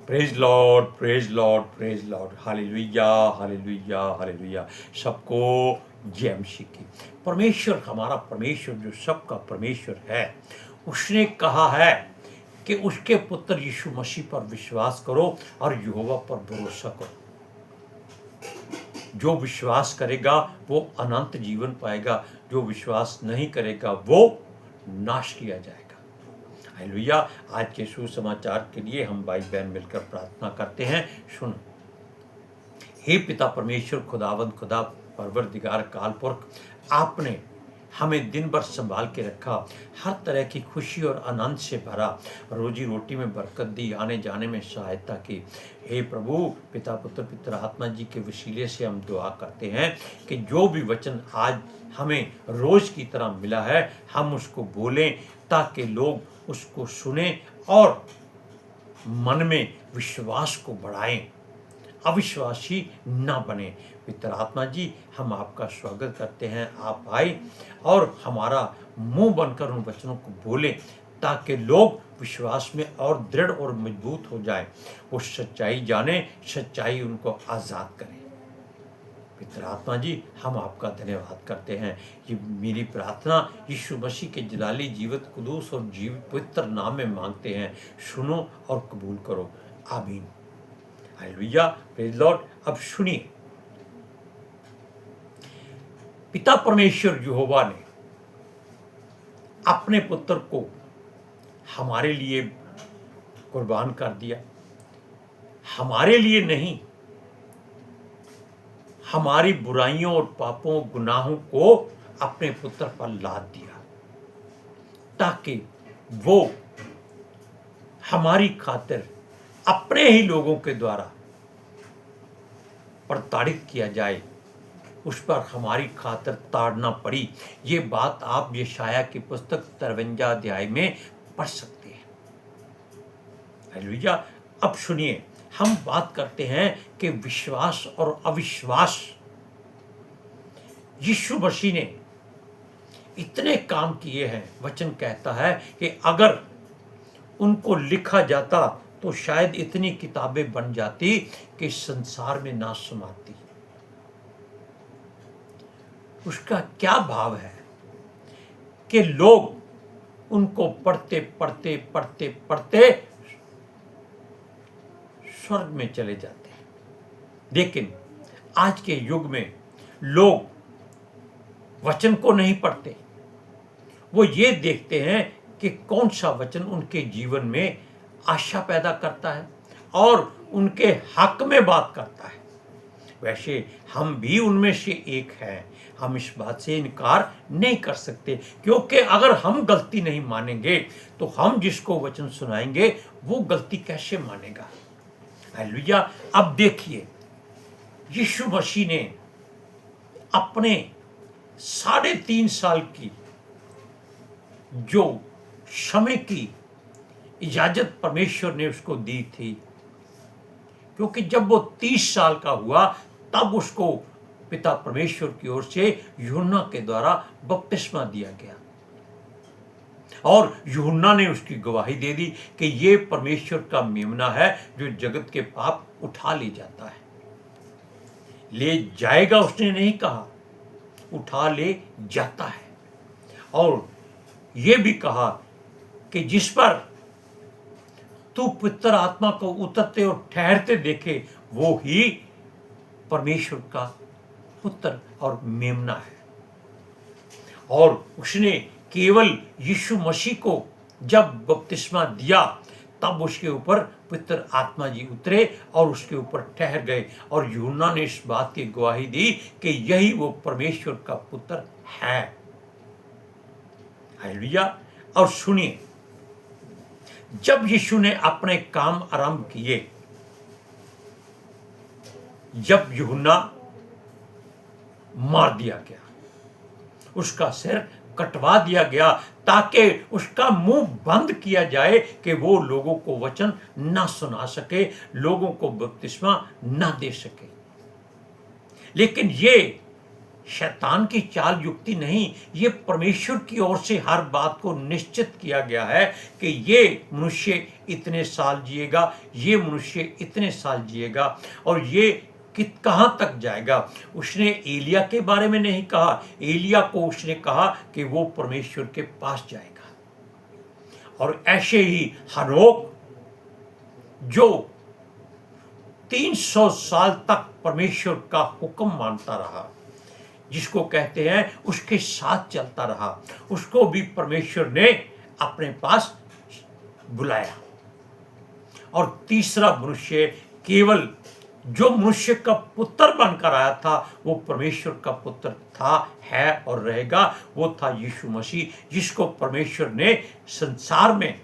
Praise Lord, praise Lord, praise Lord, hallelujah, hallelujah, hallelujah. सबको जय मसीह की। परमेश्वर, हमारा परमेश्वर जो सबका परमेश्वर है, उसने कहा है कि उसके पुत्र यीशु मसीह पर विश्वास करो और यहोवा पर भरोसा करो। जो विश्वास करेगा वो अनंत जीवन पाएगा, जो विश्वास नहीं करेगा वो नाश किया जाएगा। हालेलुया। आज के सुसमाचार के लिए हम भाई बहन मिलकर प्रार्थना करते हैं। सुनो। हे पिता परमेश्वर, खुदावंद, खुदा परवरदिगार काल पुरख, आपने हमें दिन भर संभाल के रखा, हर तरह की खुशी और आनंद से भरा, रोजी रोटी में बरकत दी, आने जाने में सहायता की। हे प्रभु, पिता पुत्र पितर आत्मा जी के वसीले से हम दुआ करते हैं कि जो भी वचन आज हमें रोज की तरह मिला है, हम उसको बोलें ताकि लोग उसको सुने और मन में विश्वास को बढ़ाएं, अविश्वासी ना बने। पितर आत्मा जी, हम आपका स्वागत करते हैं। आप आए और हमारा मुंह बनकर उन वचनों को बोले ताकि लोग विश्वास में और दृढ़ और मजबूत हो जाए, वो सच्चाई जाने, सच्चाई उनको आज़ाद करे। पितर आत्मा जी, हम आपका धन्यवाद करते हैं। ये मेरी प्रार्थना यीशु मसीह के जलाली जीवित कुदूस और जीवित पवित्र नाम में मांगते हैं। सुनो और कबूल करो। आमीन। Hallelujah, praise Lord. अब सुनिए, पिता परमेश्वर यहोवा ने अपने पुत्र को हमारे लिए कुर्बान कर दिया। हमारे लिए नहीं, हमारी बुराइयों और पापों गुनाहों को अपने पुत्र पर लाद दिया ताकि वो हमारी खातिर अपने ही लोगों के द्वारा प्रताड़ित किया जाए, उस पर हमारी खातिर ताड़ना पड़ी। ये बात आप यशाया की पुस्तक 53 अध्याय में पढ़ सकते हैं। हालेलुया। अब सुनिए, हम बात करते हैं कि विश्वास और अविश्वास। यीशु मसीह ने इतने काम किए हैं, वचन कहता है कि अगर उनको लिखा जाता तो शायद इतनी किताबें बन जाती कि संसार में ना समाती। उसका क्या भाव है कि लोग उनको पढ़ते पढ़ते पढ़ते पढ़ते स्वर्ग में चले जाते हैं। लेकिन आज के युग में लोग वचन को नहीं पढ़ते, वो ये देखते हैं कि कौन सा वचन उनके जीवन में आशा पैदा करता है और उनके हक में बात करता है। वैसे हम भी उनमें से एक हैं, हम इस बात से इनकार नहीं कर सकते, क्योंकि अगर हम गलती नहीं मानेंगे तो हम जिसको वचन सुनाएंगे वो गलती कैसे मानेगा। हालेलुया। अब देखिए, यीशु मसीह ने अपने 3.5 साल की जो समय की इजाजत परमेश्वर ने उसको दी थी, क्योंकि जब वो 30 साल का हुआ तब उसको पिता परमेश्वर की ओर से यूहन्ना के द्वारा बपतिस्मा दिया गया और यूहन्ना ने उसकी गवाही दे दी कि ये परमेश्वर का मेमना है जो जगत के पाप उठा ले जाता है। ले जाएगा उसने नहीं कहा, उठा ले जाता है। और ये भी कहा कि जिस पर तू पवित्र आत्मा को उतरते और ठहरते देखे वो ही परमेश्वर का पुत्र और मेमना है। और उसने केवल यीशु मसीह को जब बपतिस्मा दिया तब उसके ऊपर पवित्र आत्मा जी उतरे और उसके ऊपर ठहर गए, और यूहन्ना ने इस बात की गवाही दी कि यही वो परमेश्वर का पुत्र है। हालेलुया। और सुनिए, जब यीशु ने अपने काम आरंभ किए, जब यूहन्ना मार दिया गया, उसका सिर कटवा दिया गया ताकि उसका मुंह बंद किया जाए कि वो लोगों को वचन ना सुना सके, लोगों को बपतिस्मा ना दे सके। लेकिन ये शैतान की चाल युक्ति नहीं, ये परमेश्वर की ओर से हर बात को निश्चित किया गया है कि ये मनुष्य इतने साल जिएगा, ये मनुष्य इतने साल जिएगा और ये कहाँ तक जाएगा। उसने एलिया के बारे में नहीं कहा, एलिया को उसने कहा कि वो परमेश्वर के पास जाएगा। और ऐसे ही हनोक जो 300 साल तक परमेश्वर का हुक्म मानता रहा, जिसको कहते हैं उसके साथ चलता रहा, उसको भी परमेश्वर ने अपने पास बुलाया। और तीसरा मनुष्य, केवल जो मनुष्य का पुत्र बनकर आया था वो परमेश्वर का पुत्र था, है और रहेगा, वो था यीशु मसीह, जिसको परमेश्वर ने संसार में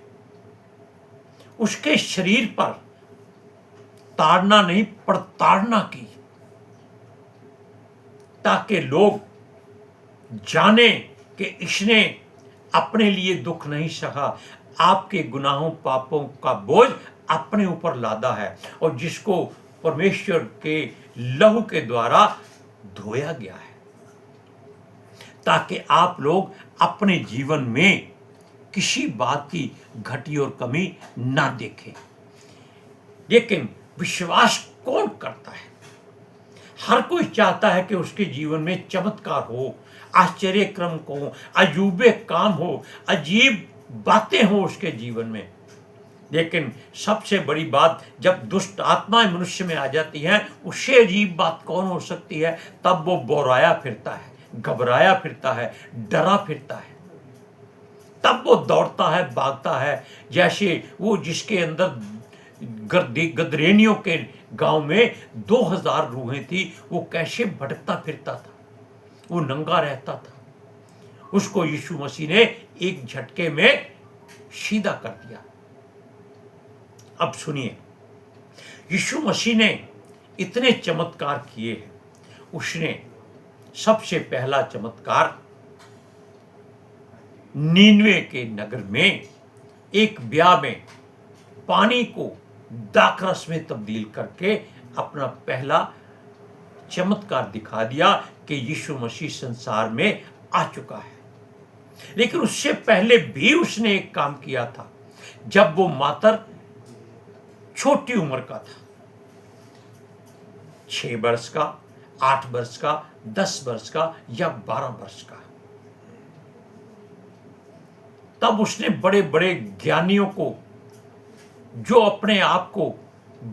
उसके शरीर पर ताड़ना नहीं प्रताड़ना की, ताकि लोग जाने कि इसने अपने लिए दुख नहीं सहा, आपके गुनाहों पापों का बोझ अपने ऊपर लादा है, और जिसको परमेश्वर के लहू के द्वारा धोया गया है, ताकि आप लोग अपने जीवन में किसी बात की घटी और कमी ना देखें। लेकिन विश्वास कौन करता है? हर कोई चाहता है कि उसके जीवन में चमत्कार हो, आश्चर्य क्रम हो, अजूबे काम हो, अजीब बातें हो उसके जीवन में। लेकिन सबसे बड़ी बात, जब दुष्ट आत्माएं मनुष्य में आ जाती हैं, उससे अजीब बात कौन हो सकती है? तब वो बोराया फिरता है, घबराया फिरता है, डरा फिरता है, तब वो दौड़ता है, भागता है, जैसे वो जिसके अंदर गदरेनियों के गांव में 2000 रूहें थी, वो कैसे भटकता फिरता था, वो नंगा रहता था, उसको यीशु मसीह ने एक झटके में सीधा कर दिया। अब सुनिए, यीशु मसीह ने इतने चमत्कार किए हैं। उसने सबसे पहला चमत्कार नीनवे के नगर में एक ब्याह में पानी को दाखरस में तब्दील करके अपना पहला चमत्कार दिखा दिया कि यीशु मसीह संसार में आ चुका है। लेकिन उससे पहले भी उसने एक काम किया था, जब वो मात्र छोटी उम्र का था, 6 वर्ष का, 8 वर्ष का, 10 वर्ष का या 12 वर्ष का। तब उसने बड़े बड़े ज्ञानियों को, जो अपने आप को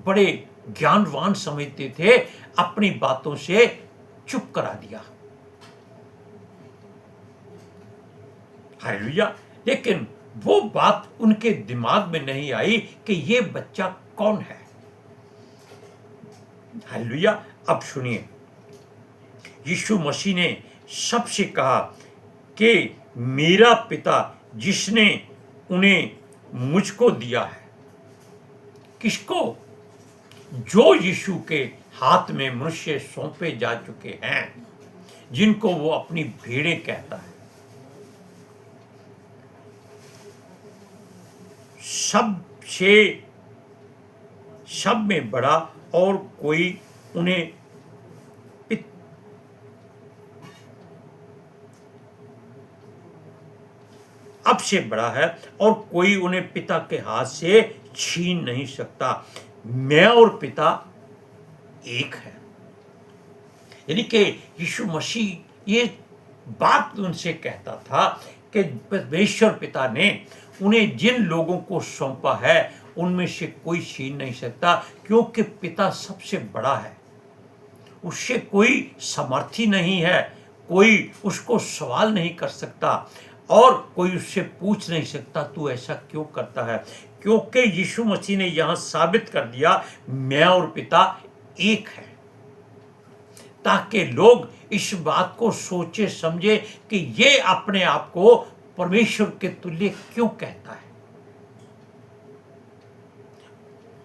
बड़े ज्ञानवान समझते थे, अपनी बातों से चुप करा दिया। हालेलुया। लेकिन वो बात उनके दिमाग में नहीं आई कि ये बच्चा कौन है। हालेलुया। अब सुनिए, यीशु मसीह ने सबसे कहा कि मेरा पिता जिसने उन्हें मुझको दिया है। किसको? जो यीशु के हाथ में मनुष्य सौंपे जा चुके हैं, जिनको वो अपनी भेड़ें कहता है। सब में बड़ा और कोई उन्हें अब से बड़ा है और कोई उन्हें पिता के हाथ से छीन नहीं सकता। मैं और पिता एक है। यानी कि यीशु मसीह ये बात उनसे कहता था कि परमेश्वर पिता ने उन्हें जिन लोगों को सौंपा है उनमें से कोई छीन नहीं सकता, क्योंकि पिता सबसे बड़ा है। उससे कोई सामर्थी नहीं है, कोई उसको सवाल नहीं कर सकता और कोई उससे पूछ नहीं सकता तू ऐसा क्यों करता है, क्योंकि यीशु मसीह ने यहां साबित कर दिया मैं और पिता एक है, ताकि लोग इस बात को सोचे समझे कि ये अपने आप को परमेश्वर के तुल्य क्यों कहता है।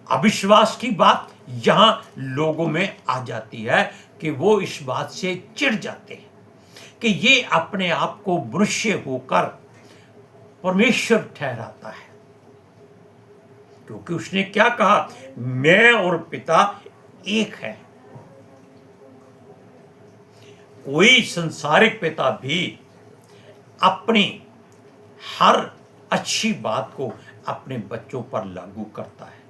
अविश्वास की बात यहां लोगों में आ जाती है कि वो इस बात से चिढ़ जाते हैं कि ये अपने आप को मनुष्य होकर परमेश्वर ठहराता है, क्योंकि उसने क्या कहा, मैं और पिता एक है। कोई संसारिक पिता भी अपनी हर अच्छी बात को अपने बच्चों पर लागू करता है,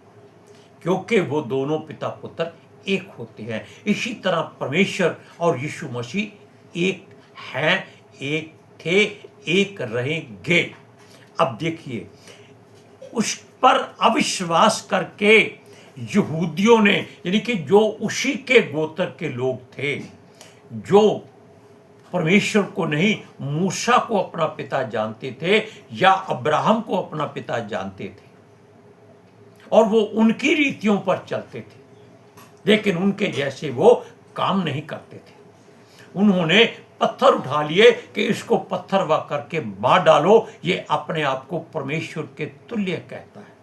क्योंकि वो दोनों पिता पुत्र एक होते हैं। इसी तरह परमेश्वर और यीशु मसीह एक हैं, एक थे, एक रहेंगे। अब देखिए, उस पर अविश्वास करके यहूदियों ने, यानी कि जो उसी के गोत्र के लोग थे, जो परमेश्वर को नहीं मूसा को अपना पिता जानते थे या अब्राहम को अपना पिता जानते थे, और वो उनकी रीतियों पर चलते थे, लेकिन उनके जैसे वो काम नहीं करते थे। उन्होंने पत्थर उठा लिए कि इसको पत्थर वा करके मार डालो, ये अपने आप को परमेश्वर के तुल्य कहता है।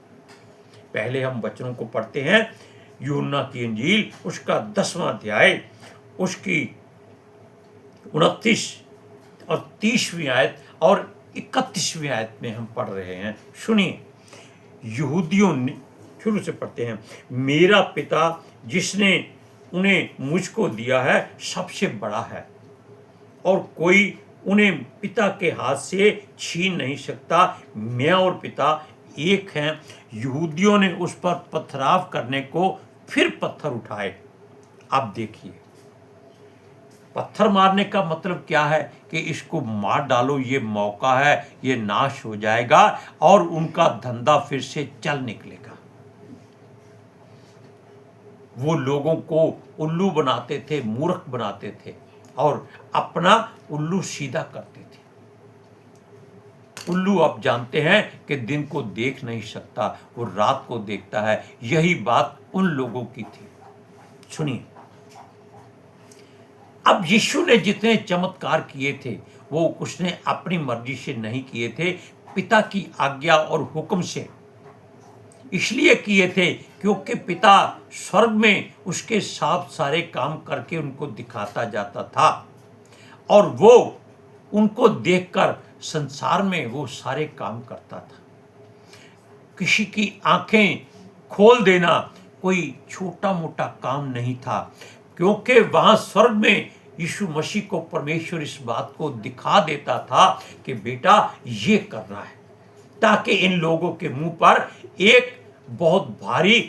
पहले हम वचनों को पढ़ते हैं, यूहन्ना की इंजील उसका 10वां अध्याय, उसकी 29 और 30वीं आयत और 31वीं आयत में हम पढ़ रहे हैं। सुनिए, यहूदियों ने, शुरू से पढ़ते हैं, मेरा पिता जिसने उन्हें मुझको दिया है सबसे बड़ा है, और कोई उन्हें पिता के हाथ से छीन नहीं सकता। मैं और पिता एक हैं। यहूदियों ने उस पर पथराव करने को फिर पत्थर उठाए। अब देखिए, पत्थर मारने का मतलब क्या है कि इसको मार डालो, ये मौका है, ये नाश हो जाएगा और उनका धंधा फिर से चल निकलेगा। वो लोगों को उल्लू बनाते थे, मूर्ख बनाते थे और अपना उल्लू सीधा करते थे। उल्लू आप जानते हैं कि दिन को देख नहीं सकता, वो रात को देखता है। यही बात उन लोगों की थी। सुनिए, अब यीशु ने जितने चमत्कार किए थे वो उसने अपनी मर्जी से नहीं किए थे, पिता की आज्ञा और हुक्म से इसलिए किए थे क्योंकि पिता स्वर्ग में उसके साथ सारे काम करके उनको दिखाता जाता था, और वो उनको देखकर संसार में वो सारे काम करता था। किसी की आंखें खोल देना कोई छोटा मोटा काम नहीं था, क्योंकि वहां स्वर्ग में यीशु मसीह को परमेश्वर इस बात को दिखा देता था कि बेटा ये करना है, ताकि इन लोगों के मुंह पर एक बहुत भारी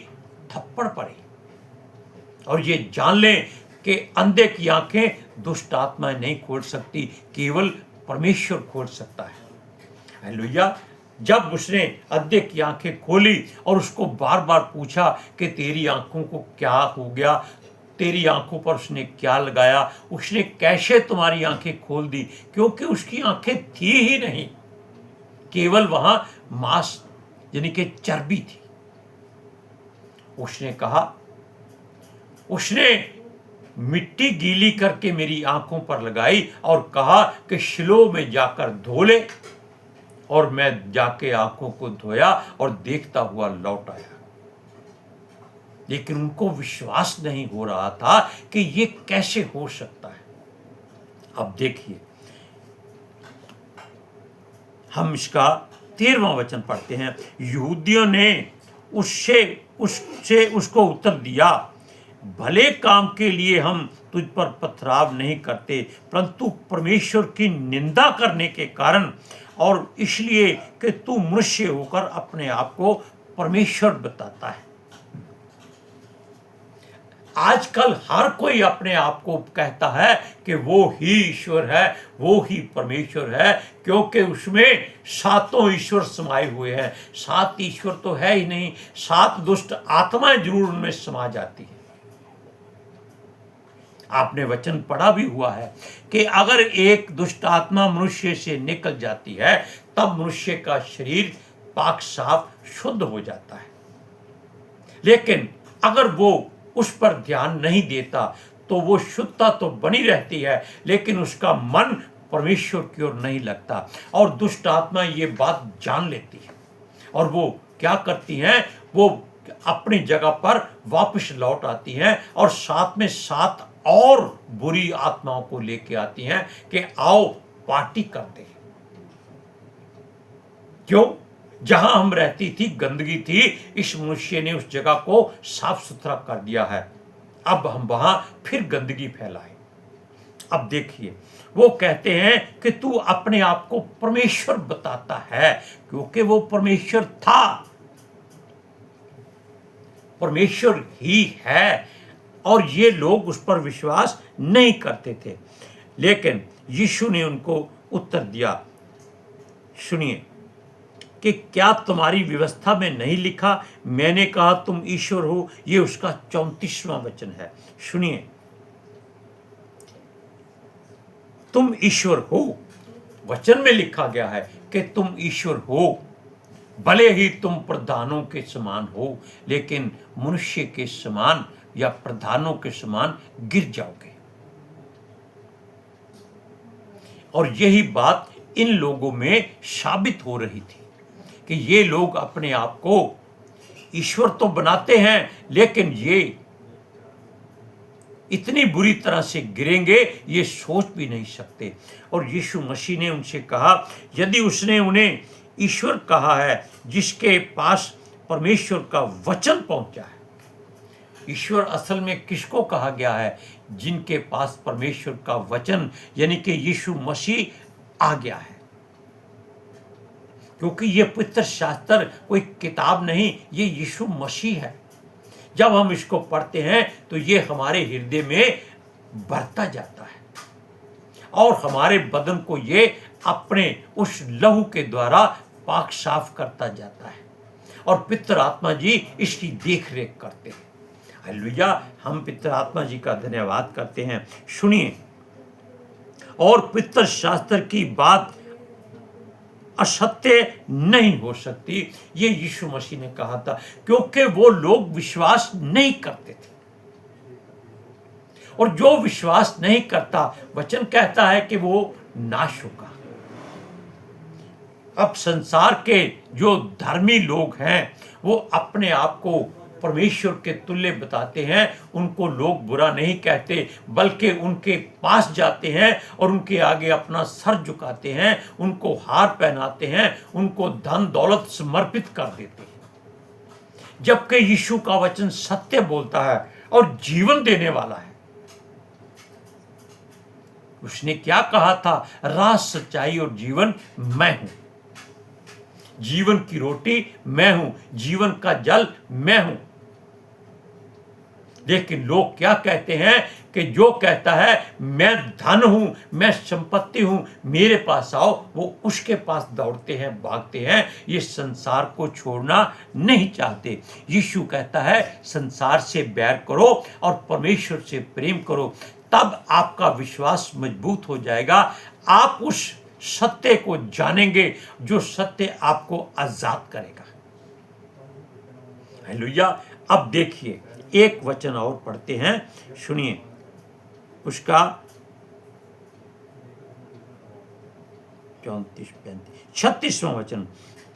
थप्पड़ पड़े और ये जान लें कि अंधे की आंखें दुष्ट आत्माएं नहीं खोल सकती, केवल परमेश्वर खोल सकता है। हालेलुया। जब उसने अंधे की आंखें खोली और उसको बार बार पूछा कि तेरी आंखों को क्या हो गया, तेरी आंखों पर उसने क्या लगाया, उसने कैसे तुम्हारी आंखें खोल दी, क्योंकि उसकी आंखें थी ही नहीं, केवल वहां मांस यानी कि चर्बी थी। उसने कहा, उसने मिट्टी गीली करके मेरी आंखों पर लगाई और कहा कि शिलोह में जाकर धो ले, और मैं जाके आंखों को धोया और देखता हुआ लौट आया। लेकिन उनको विश्वास नहीं हो रहा था कि ये कैसे हो सकता है। अब देखिए, हम इसका 13वां वचन पढ़ते हैं। यहूदियों ने उससे उसको उत्तर दिया, भले काम के लिए हम तुझ पर पथराव नहीं करते, परंतु परमेश्वर की निंदा करने के कारण, और इसलिए कि तू मनुष्य होकर अपने आप को परमेश्वर बताता है। आजकल हर कोई अपने आप को कहता है कि वो ही ईश्वर है, वो ही परमेश्वर है, क्योंकि उसमें सातों ईश्वर समाये हुए हैं। 7 ईश्वर तो है ही नहीं, 7 दुष्ट आत्माएं जरूर उनमें समा जाती है। आपने वचन पढ़ा भी हुआ है कि अगर एक दुष्ट आत्मा मनुष्य से निकल जाती है तब मनुष्य का शरीर पाक साफ शुद्ध हो जाता है, लेकिन अगर वो उस पर ध्यान नहीं देता तो वो शुद्धता तो बनी रहती है, लेकिन उसका मन परमेश्वर की ओर नहीं लगता, और दुष्ट आत्मा ये बात जान लेती है और वो क्या करती हैं, वो अपनी जगह पर वापस लौट आती हैं और साथ में 7 और बुरी आत्माओं को लेके आती हैं कि आओ पार्टी करते हैं। क्यों? जहां हम रहती थी गंदगी थी, इस मनुष्य ने उस जगह को साफ सुथरा कर दिया है, अब हम वहां फिर गंदगी फैलाए। अब देखिए, वो कहते हैं कि तू अपने आप को परमेश्वर बताता है, क्योंकि वो परमेश्वर था, परमेश्वर ही है, और ये लोग उस पर विश्वास नहीं करते थे। लेकिन यीशु ने उनको उत्तर दिया, सुनिए, कि क्या तुम्हारी व्यवस्था में नहीं लिखा, मैंने कहा तुम ईश्वर हो। ये उसका 34वां वचन है। सुनिए, तुम ईश्वर हो, वचन में लिखा गया है कि तुम ईश्वर हो, भले ही तुम प्रधानों के समान हो, लेकिन मनुष्य के समान या प्रधानों के समान गिर जाओगे। और यही बात इन लोगों में साबित हो रही थी कि ये लोग अपने आप को ईश्वर तो बनाते हैं, लेकिन ये इतनी बुरी तरह से गिरेंगे ये सोच भी नहीं सकते। और यीशु मसीह ने उनसे कहा, यदि उसने उन्हें ईश्वर कहा है जिसके पास परमेश्वर का वचन पहुंचा है। ईश्वर असल में किसको कहा गया है? जिनके पास परमेश्वर का वचन यानी कि यीशु मसीह आ गया है। क्योंकि ये पवित्र शास्त्र कोई किताब नहीं, ये यीशु मसीह है। जब हम इसको पढ़ते हैं तो ये हमारे हृदय में बढ़ता जाता है और हमारे बदन को ये अपने उस लहू के द्वारा पाक साफ करता जाता है, और पितर आत्मा जी इसकी देख रेख करते हैं। हालेलुया, हम पितर आत्मा जी का धन्यवाद करते हैं। सुनिए, और पितर शास्त्र की बात असत्य नहीं हो सकती, ये यीशु मसीह ने कहा था, क्योंकि वो लोग विश्वास नहीं करते थे। और जो विश्वास नहीं करता, वचन कहता है कि वो नाश होगा। अब संसार के जो धर्मी लोग हैं वो अपने आप को परमेश्वर के तुल्य बताते हैं, उनको लोग बुरा नहीं कहते, बल्कि उनके पास जाते हैं और उनके आगे अपना सर झुकाते हैं, उनको हार पहनाते हैं, उनको धन दौलत समर्पित कर देते हैं। जबकि यीशु का वचन सत्य बोलता है और जीवन देने वाला है। उसने क्या कहा था? राह, सच्चाई और जीवन मैं हूं। जीवन की रोटी मैं हूं, जीवन का जल मैं हूं। लेकिन लोग क्या कहते हैं कि जो कहता है मैं धन हूं, मैं संपत्ति हूं, मेरे पास आओ, वो उसके पास दौड़ते हैं, भागते हैं। ये संसार को छोड़ना नहीं चाहते। यीशु कहता है संसार से बैर करो और परमेश्वर से प्रेम करो, तब आपका विश्वास मजबूत हो जाएगा। आप उस सत्य को जानेंगे जो सत्य आपको आजाद करेगा। हालेलुया। अब देखिए, एक वचन और पढ़ते हैं, सुनिए, उसका 36वां वचन।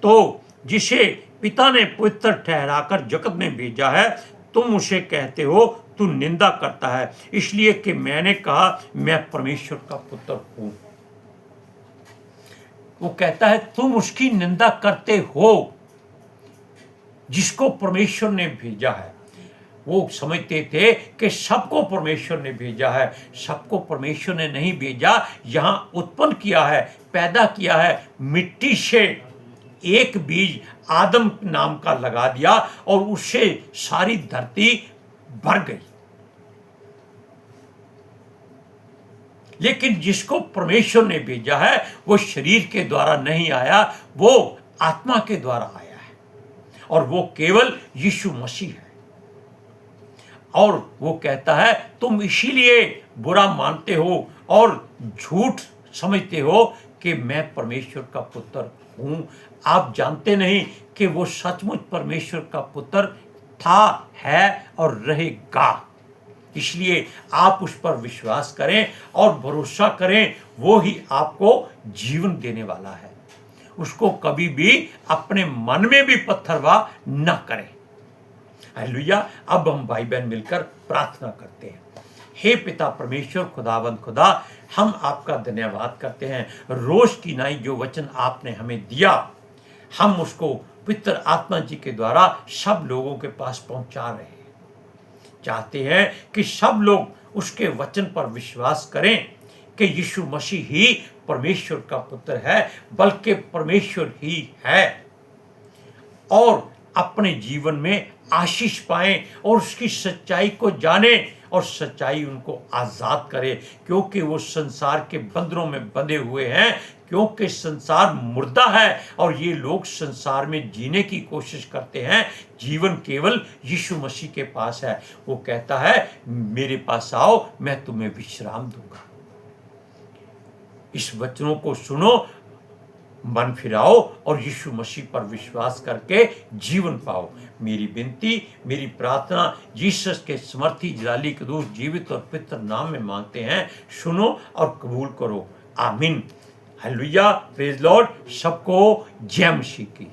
तो जिसे पिता ने पवित्र ठहराकर जगत में भेजा है, तुम उसे कहते हो तू निंदा करता है, इसलिए कि मैंने कहा मैं परमेश्वर का पुत्र हूं। वो कहता है तुम उसकी निंदा करते हो जिसको परमेश्वर ने भेजा है। वो समझते थे कि सबको परमेश्वर ने भेजा है। सबको परमेश्वर ने नहीं भेजा, यहां उत्पन्न किया है, पैदा किया है। मिट्टी से एक बीज आदम नाम का लगा दिया और उससे सारी धरती भर गई। लेकिन जिसको परमेश्वर ने भेजा है वो शरीर के द्वारा नहीं आया, वो आत्मा के द्वारा आया है, और वो केवल यीशु मसीह है। और वो कहता है तुम इसीलिए बुरा मानते हो और झूठ समझते हो कि मैं परमेश्वर का पुत्र हूं। आप जानते नहीं कि वो सचमुच परमेश्वर का पुत्र था, है और रहेगा। इसलिए आप उस पर विश्वास करें और भरोसा करें, वो ही आपको जीवन देने वाला है। उसको कभी भी अपने मन में भी पत्थरवा न करें। हालेलुया। अब हम भाई बहन मिलकर प्रार्थना करते हैं। हे पिता परमेश्वर, खुदावंद खुदा, हम आपका धन्यवाद करते हैं। रोज की नाई जो वचन आपने हमें दिया, हम उसको पवित्र आत्मा जी के द्वारा सब लोगों के पास पहुंचा रहे हैं। चाहते हैं कि सब लोग उसके वचन पर विश्वास करें कि यीशु मसीह ही परमेश्वर का पुत्र है, बल्कि परमेश्वर ही है, और अपने जीवन में आशीष पाएं और उसकी सच्चाई को जाने और सच्चाई उनको आज़ाद करे, क्योंकि वो संसार के बंधनों में बंधे हुए हैं, क्योंकि संसार मुर्दा है और ये लोग संसार में जीने की कोशिश करते हैं। जीवन केवल यीशु मसीह के पास है। वो कहता है, मेरे पास आओ, मैं तुम्हें विश्राम दूंगा। इस वचनों को सुनो, मन फिराओ और यीशु मसीह पर विश्वास करके जीवन पाओ। मेरी विनती, मेरी प्रार्थना जीसस के समर्थी जलाली कदूस जीवित और पवित्र नाम में मांगते हैं। सुनो और कबूल करो। आमीन। Hallelujah, praise Lord. सबको जय मसीह की।